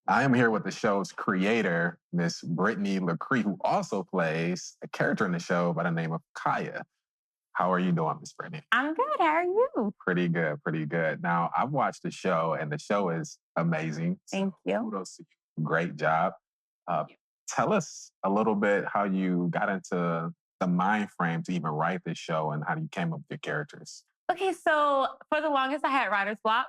I am here with the show's creator, Miss Brittney LaCree, who also plays a character in the show by the name of Kaya. How are you doing, Miss Brittney? I'm good. How are you? Pretty good, pretty good. Now, I've watched the show, and the show is amazing. Thank you. Kudos to you. Great job. Uh, Tell us a little bit how you got into the mind frame to even write this show and how you came up with your characters. Okay, so for the longest, I had writer's block.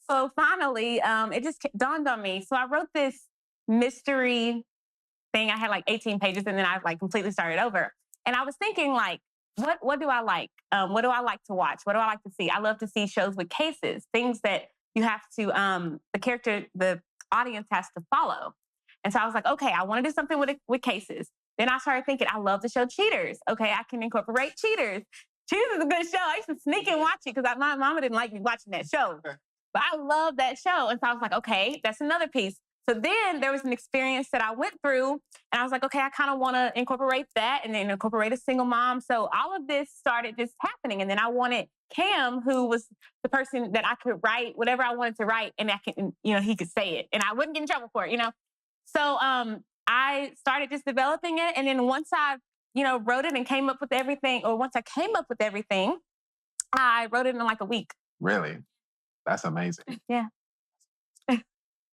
So finally, it just dawned on me. So I wrote this mystery thing. I had like 18 pages, and then I like completely started over. And I was thinking, like, what do I like? What do I like to watch? What do I like to see? I love to see shows with cases, things that you have to the audience has to follow. And so I was like, okay, I want to do something with cases. Then I started thinking, I love the show Cheaters. Okay, I can incorporate Cheaters. Cheaters is a good show. I used to sneak and watch it because my mama didn't like me watching that show. But I love that show. And so I was like, okay, that's another piece. So then there was an experience that I went through, and I was like, okay, I kind of want to incorporate that and then incorporate a single mom. So all of this started just happening. And then I wanted Cam, who was the person that I could write whatever I wanted to write, and he could say it, and I wouldn't get in trouble for it. So I started just developing it. And then once I, wrote it and came up with everything, or once I came up with everything, I wrote it in like a week. Really? That's amazing. Yeah.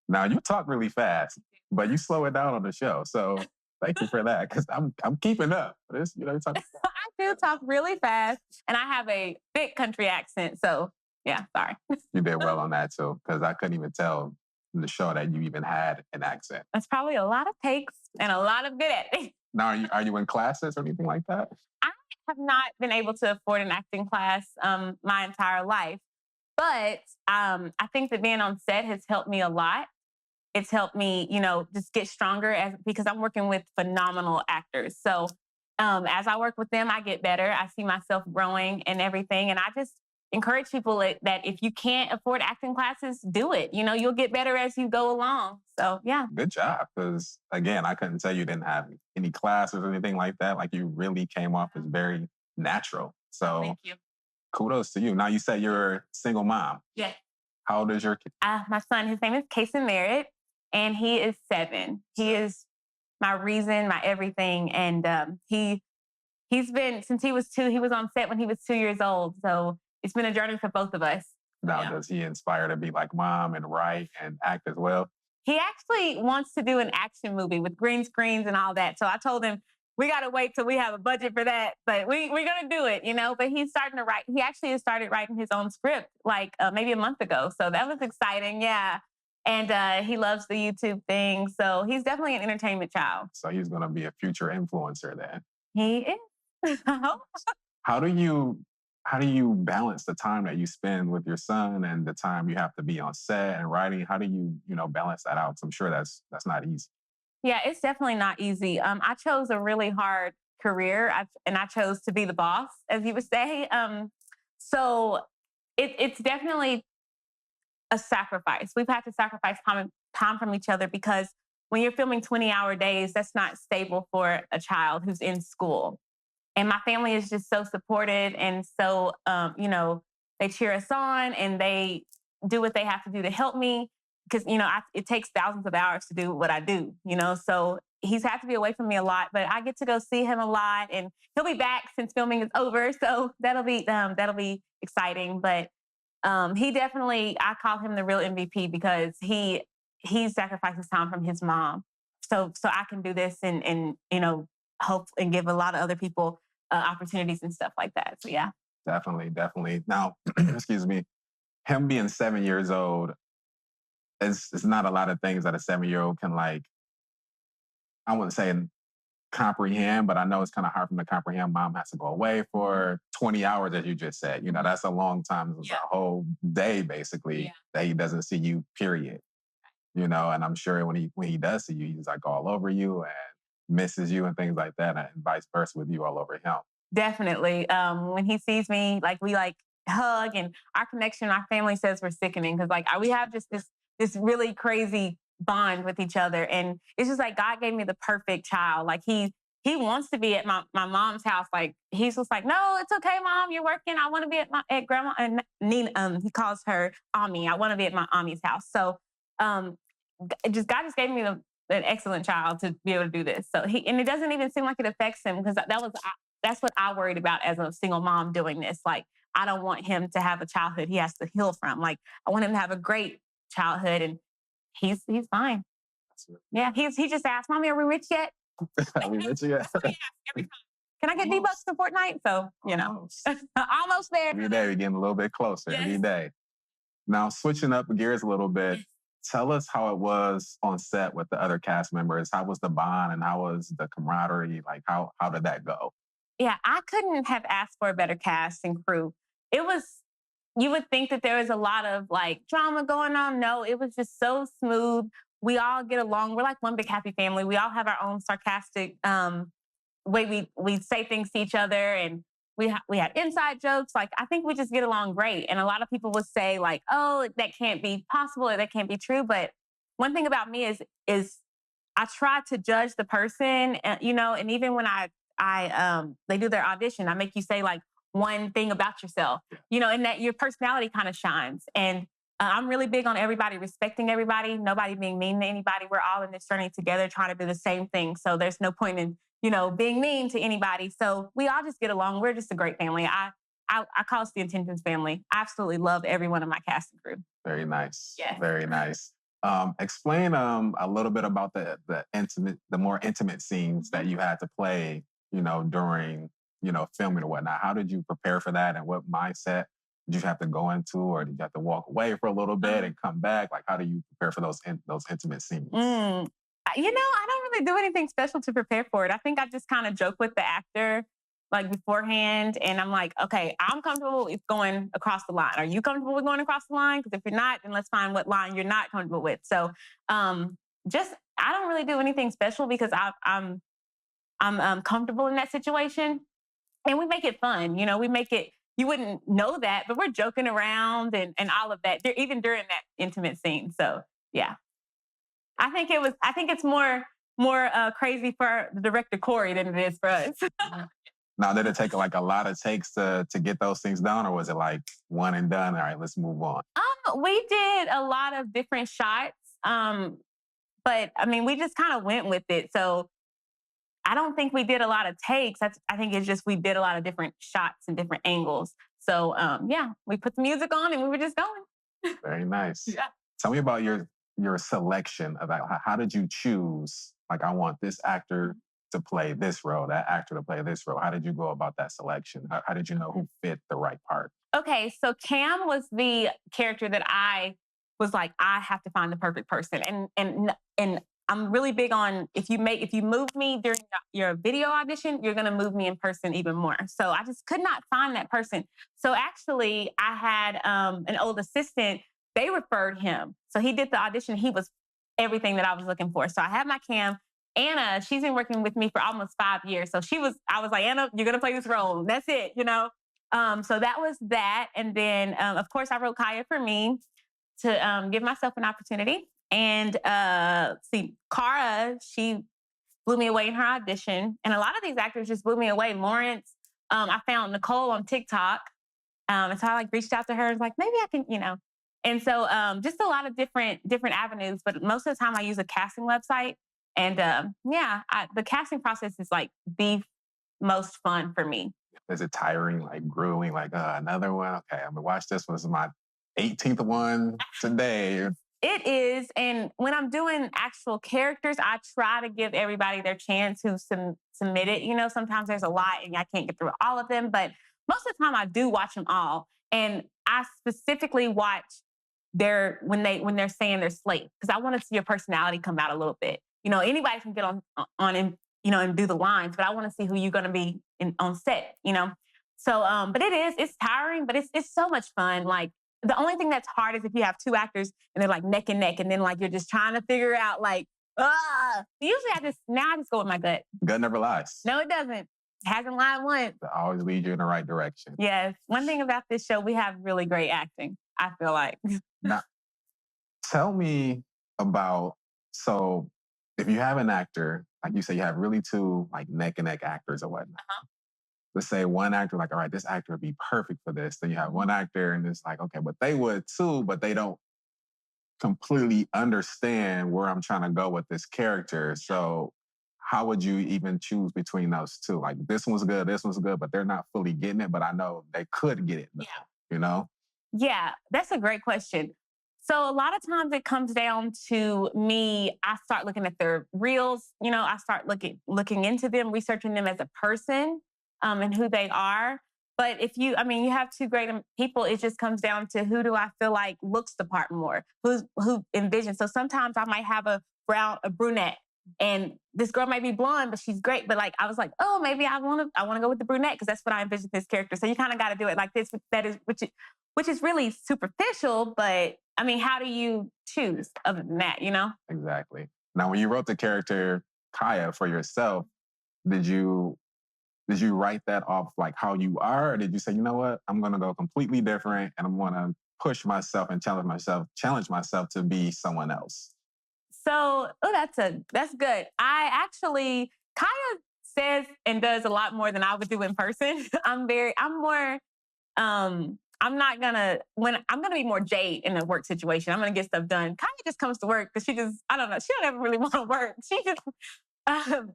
Now, you talk really fast, but you slow it down on the show. So thank you for that, because I'm keeping up. This, you talk. I do talk really fast, and I have a thick country accent. So yeah, sorry. You did well on that too, because I couldn't even tell in the show that you even had an accent. That's probably a lot of takes and a lot of good acting. Now, are you in classes or anything like that? I have not been able to afford an acting class my entire life, but I think that being on set has helped me a lot. It's helped me, just get stronger because I'm working with phenomenal actors. So as I work with them, I get better. I see myself growing and everything. And I just encourage people that if you can't afford acting classes, do it. You'll get better as you go along. So, yeah. Good job. Because, again, I couldn't tell you didn't have any classes or anything like that. Like, you really came off as very natural. So Thank you. Kudos to you. Now, you said you're a single mom. Yeah. How old is your kid? My son, his name is Kason Merritt, and he is 7. He is my reason, my everything. And he's been, since he was 2, he was on set when he was 2 years old. So it's been a journey for both of us. Now, Yeah. does he inspire to be like mom and write and act as well? He actually wants to do an action movie with green screens and all that. So I told him, we got to wait till we have a budget for that. But we're going to do it, But he's starting to write. He actually has started writing his own script like maybe a month ago. So that was exciting. Yeah. And he loves the YouTube thing. So he's definitely an entertainment child. So he's going to be a future influencer then. He is. How do you balance the time that you spend with your son and the time you have to be on set and writing? How do you, balance that out? 'Cause I'm sure that's not easy. Yeah, it's definitely not easy. I chose a really hard career, and I chose to be the boss, as you would say. So it's definitely a sacrifice. We've had to sacrifice time from each other because when you're filming 20-hour days, that's not stable for a child who's in school. And my family is just so supportive, and so they cheer us on and they do what they have to do to help me because it takes thousands of hours to do what I do. So he's had to be away from me a lot, but I get to go see him a lot, and he'll be back since filming is over. So that'll be exciting. But he definitely, I call him the real MVP because he sacrifices time from his mom, so I can do this and hope and give a lot of other people opportunities and stuff like that. So yeah, Definitely. Now, excuse me, him being 7 years old, it's not a lot of things that a 7-year-old can I wouldn't say comprehend, but I know it's kind of hard for him to comprehend. Mom has to go away for 20 hours, as you just said. That's a long time. It's a whole day, basically, that he doesn't see you, period. And I'm sure when he does see you, he's like all over you and misses you and things like that, and vice versa with you all over him. Definitely. When he sees me, we hug, and our connection, our family says we're sickening because we have just this really crazy bond with each other. And it's just God gave me the perfect child. He wants to be at my mom's house. He's just no, it's okay, Mom, you're working. I want to be at Grandma and Nina. He calls her Ami. I want to be at my Ami's house. So God just gave me an excellent child to be able to do this. So and it doesn't even seem like it affects him because that's what I worried about as a single mom doing this. Like, I don't want him to have a childhood he has to heal from. Like, I want him to have a great childhood, and he's fine. Yeah, he just asked, "Mommy, are we rich yet?" Are we rich yet? That's what he asks every time. Can I get D-Bucks for Fortnite? So, Almost. almost there. Every day we're getting a little bit closer. Yes. Every day. Now, switching up gears a little bit, tell us how it was on set with the other cast members. How was the bond and how was the camaraderie? Like, how did that go? Yeah, I couldn't have asked for a better cast and crew. It was, you would think that there was a lot of like drama going on. No, it was just so smooth. We all get along. We're like one big happy family. We all have our own sarcastic way we say things to each other, and we had inside jokes. Like, I think we just get along great. And a lot of people would say like, "Oh, that can't be possible, or that can't be true." But one thing about me is I try to judge the person, and even when they do their audition, I make you say like one thing about yourself, and that your personality kind of shines. And I'm really big on everybody respecting everybody, nobody being mean to anybody. We're all in this journey together, trying to do the same thing. So there's no point in being mean to anybody. So we all just get along. We're just a great family. I call us the Intentions family. I absolutely love every one of my cast and crew. Very nice. Yes. Very nice. Explain a little bit about the more intimate scenes that you had to play, during, filming or whatnot. How did you prepare for that, and what mindset did you have to go into, or did you have to walk away for a little bit and come back? Like, how do you prepare for those intimate scenes? I don't really do anything special to prepare for it. I think I just kind of joke with the actor like beforehand, and I'm like, okay, I'm comfortable with going across the line. Are you comfortable with going across the line? Because if you're not, then let's find what line you're not comfortable with. So, just I don't really do anything special because I'm comfortable in that situation, and we make it fun. We make it. You wouldn't know that, but we're joking around and all of that. Even during that intimate scene. So yeah. I think it's more crazy for the director Corey than it is for us. Now, did it take like a lot of takes to get those things done, or was it like one and done? All right, let's move on. We did a lot of different shots, but I mean, we just kind of went with it. So I don't think we did a lot of takes. I think it's just we did a lot of different shots and different angles. So yeah, we put the music on and we were just going. Very nice. Yeah. Tell me about your selection of how did you choose? Like, I want this actor to play this role, that actor to play this role. How did you go about that selection? How did you know who fit the right part? Okay, so Cam was the character that I was like, I have to find the perfect person, and I'm really big on if you move me during your video audition, you're gonna move me in person even more. So I just could not find that person. So actually, I had an old assistant. They referred him, so he did the audition. He was everything that I was looking for. So I had my Cam. Anna, she's been working with me for almost 5 years. So I was like, Anna, you're gonna play this role. That's it. So that was that. And then, of course, I wrote Kaya for me to give myself an opportunity. And see, Cara, she blew me away in her audition. And a lot of these actors just blew me away. Lawrence, I found Nicole on TikTok. And so I like reached out to her and was like, maybe I can. And so just a lot of different avenues. But most of the time I use a casting website. And the casting process is like the most fun for me. Is it tiring, like grueling, like another one? Okay, I'm gonna watch this one. This is my 18th one today. It is. And when I'm doing actual characters, I try to give everybody their chance who submit it. Sometimes there's a lot and I can't get through all of them, but most of the time I do watch them all. And I specifically watch when they're saying their slate, because I want to see your personality come out a little bit. Anybody can get on and do the lines, but I want to see who you're going to be on set. So, but it's tiring, but it's so much fun. Like, the only thing that's hard is if you have two actors and they're like neck and neck, and then like you're just trying to figure out like, usually I just go with my gut. Gut never lies. No, it doesn't. It hasn't lied once. It always leads you in the right direction. Yes. One thing about this show, we have really great acting, I feel like. Now, tell me about, so if you have an actor, like you say, you have really two like neck and neck actors or whatnot. Let's say one actor, like, all right, this actor would be perfect for this. Then you have one actor and it's like, okay, but they would too, but they don't completely understand where I'm trying to go with this character. So how would you even choose between those two? Like this one's good, but they're not fully getting it, but I know they could get it, though, Yeah. you know? Yeah, that's a great question. So a lot of times it comes down to me. I start looking at their reels. I start looking into them, researching them as a person, and who they are. But you have two great people. It just comes down to who do I feel like looks the part more, who envisions. So sometimes I might have a brunette, and this girl might be blonde, but she's great. But like I was like, oh, maybe I want to go with the brunette because that's what I envision this character. So you kind of got to do it like this. That is which is really superficial, but I mean, how do you choose other than that? Exactly. Now, when you wrote the character Kaya for yourself, did you write that off like how you are, or did you say, you know what, I'm gonna go completely different and I'm gonna push myself and challenge myself to be someone else? So, that's good. I actually Kaya says and does a lot more than I would do in person. I'm more I'm not gonna when I'm gonna be more Jade in a work situation. I'm gonna get stuff done. Kaya just comes to work because I don't know, she don't ever really want to work. She just um,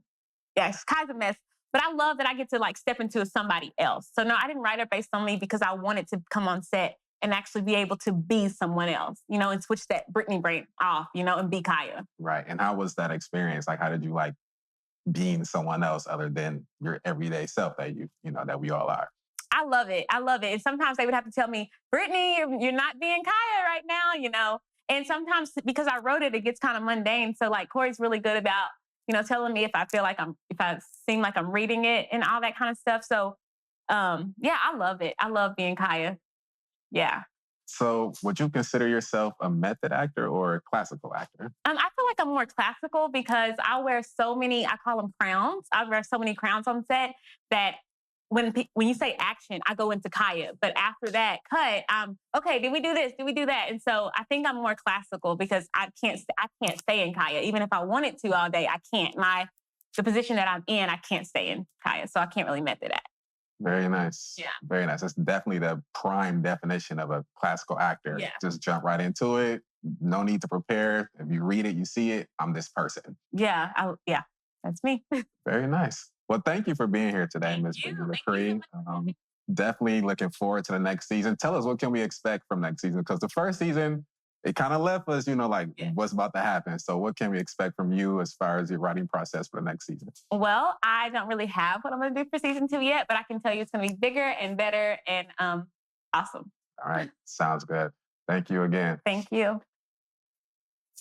yeah, she's kind of a mess. But I love that I get to like step into somebody else. So no, I didn't write her based on me because I wanted to come on set and actually be able to be someone else, and switch that Brittany brain off, and be Kaya. Right. And how was that experience? Like, how did you like being someone else other than your everyday self that that we all are? I love it. I love it. And sometimes they would have to tell me, Brittany, you're not being Kaya right now. And sometimes because I wrote it, it gets kind of mundane. So like Corey's really good about, telling me if I seem like I'm reading it and all that kind of stuff. So yeah, I love it. I love being Kaya. Yeah. So, would you consider yourself a method actor or a classical actor? I feel like I'm more classical because I call them crowns. I wear so many crowns on set that when you say action, I go into Kaya. But after that cut, okay, did we do this? Did we do that? And so I think I'm more classical because I can't stay in Kaya. Even if I wanted to all day, I can't. The position that I'm in, I can't stay in Kaya. So I can't really method that. Very nice. Yeah. Very nice. That's definitely the prime definition of a classical actor. Yeah. Just jump right into it. No need to prepare. If you read it, you see it. I'm this person. Yeah, that's me. Very nice. Well, thank you for being here today, Ms. Brittney LaCree. Definitely looking forward to the next season. Tell us, what can we expect from next season? Because the first season, it kind of left us, what's about to happen. So what can we expect from you as far as your writing process for the next season? Well, I don't really have what I'm going to do for season 2 yet, but I can tell you it's going to be bigger and better and awesome. All right. Sounds good. Thank you again. Thank you.